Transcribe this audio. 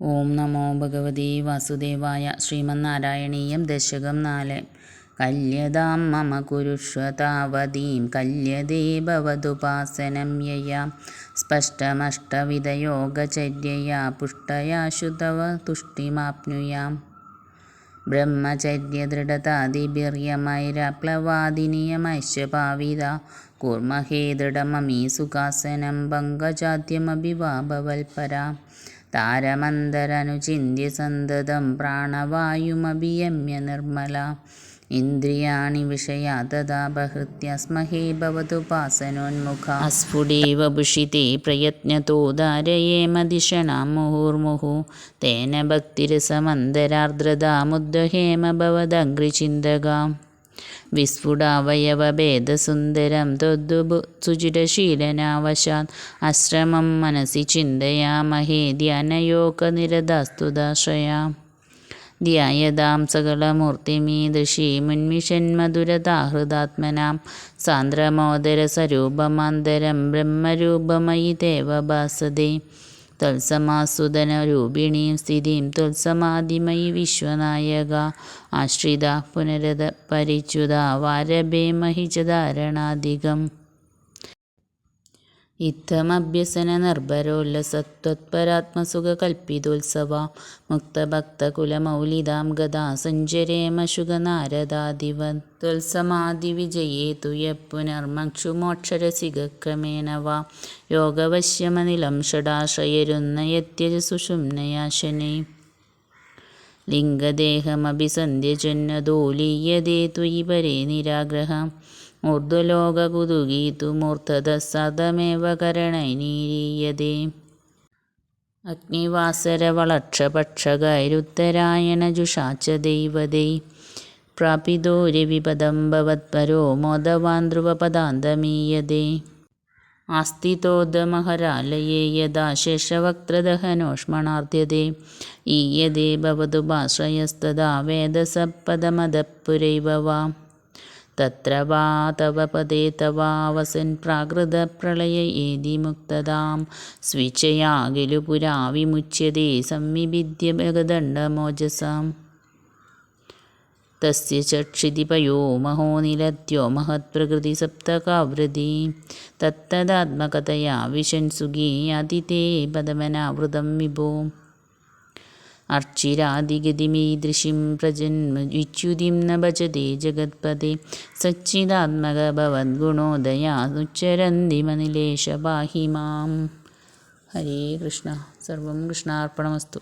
ഓം നമോ ഭഗവതേ വാസുദേവായ. ശ്രീമന്നാരായണീയം ദശകം 4. കല്യതാം മമ കുരുഷ്വ താവതീം കല്യതേ ഭവതുപാസനം യയാ സ്പഷ്ടമഷ്ടവിധയോഗചര്യയാ പുഷ്ടയാശു തവ തുഷ്ടിമാപ്നുയാം. ബ്രഹ്മചര്യദൃഢതാദിഭിർയമൈരാപ്ലവാദിനിയമൈശ്ച ഭാവിത കൂർമഹേ ദൃഢമമീ സുഖാസനം പങ്കജാദ്യമഭി വാ ഭവൽപരാ. താരമന്തരനുചിന്യ സന്തതം പ്രാണവായുമഭിയമ്യ നിർമ്മല ഇന്ദ്രിയാണി വിഷയാ തഥാ ബഹൃത്യ സ്മഹേ ഭവതുപാസനോന്മുഖാ. അസ്ഫുടേവ ഭുഷിതേ പ്രയത്നതോ ധാരയേമ ധിഷണാം മുഹുർമുഹു തേന ഭക്തിരസമന്തരാർദ്രതാമുദ്വഹേമ ഭവദഗ്രിചിന്തകാം. വിസ്ഫുടാവയവഭേദസുന്ദരം ത്വദ്സുചിരശീലനാവശാത് അശ്രമം മനസി ചിന്തയാമഹേ ധ്യാനയോഗനിരതാസ്തുതാശ്രയാ. ധ്യായതാം സകലമൂർത്തിമീദൃശീമുന്മിഷന്മധുരതാഹൃദാത്മനാം സാന്ദ്രമോദരസരൂപമാന്തരം ബ്രഹ്മരൂപമയി തേവ ഭാസതേ. തത്സമാസുദനരൂപിണീം സ്ഥിതിം ത്വത്സമാധിമയി വിശ്വനായക ആശ്രിത പുനരത പരിച്യുത വാരഭേ മഹി ച ധാരണാധികം. ഇത്തമഭ്യസന നിർഭരോല്ലസത്വത്പരാത്മസുഖകൽപ്പിതോത്സവ മുക്തഭക്തകുലമൗലിതാം ഗതാ സഞ്ചരേമ ശുഗനാരദാദിവത്. ത്വത്സമാധിവിജയേ തു യഃ പുനർമക്ഷുമോക്ഷരസികക്രമേണ വാ യോഗവശ്യമനിലം ഷടാശ്രയരുന്നയത്യജ സുഷുമ്നയാ ശനൈഃ. ലിംഗദേഹമഭിസന്ധ്യജന്മദോ ലീയതേ ത്വയി പരേ നിരാഗ്രഹം ഊർധ്വലോകകുതുകീ തു മൂർധതഃ സതമേവ കരണൈർനിരീയതേ. അഗ്നിവാസരവളക്ഷപക്ഷകൈരുത്തരായണജുഷാ ച ദൈവതൈഃ പ്രാപിതോ രവിപദം ഭവത്പരോ മോദവാൻ ധ്രുവപദാന്തമീയതേ. ആസ്ഥിതോദമഹരാലയേ യഥാ ശേഷവക്ത്രദഹനോഷ്മണാർദ്ധ്യതേ ഈയതേ ഭവതുപാശ്രയസ്തദാ വേദസഃപദമദഃപുരൈവ വാ. തത്ര വാ തവ പദേ തവാവസൻ പ്രാകൃതപ്രളയ ഏതി മുക്തതാം സ്വേച്ഛയാ ഖലു പുരാ വിമുച്യതേ സംവിഭിദ്യ ഭഗദണ്ഡമോജസാം. തസ്യ ച ക്ഷിതിപയോ മഹോ നിലദ്യോ മഹത്പ്രകൃതിസപ്തകാവൃതി തത്തദാത്മകതയാ വിശൻ സുഖീ യാതി തേ പദമനാവൃതം വിഭോ. അർച്ചിരാദിഗതിമീദൃശീം പ്രജന്മവിച്യുതിം ന ഭജതേ ജഗത്പദേ സച്ചിദാത്മക ഭവദ്ഗുണോദയാനുച്ചരന്തിമനിലേശ പാഹി മാം. ഹരേ കൃഷ്ണ. സർവം കൃഷ്ണാർപ്പണമസ്തു.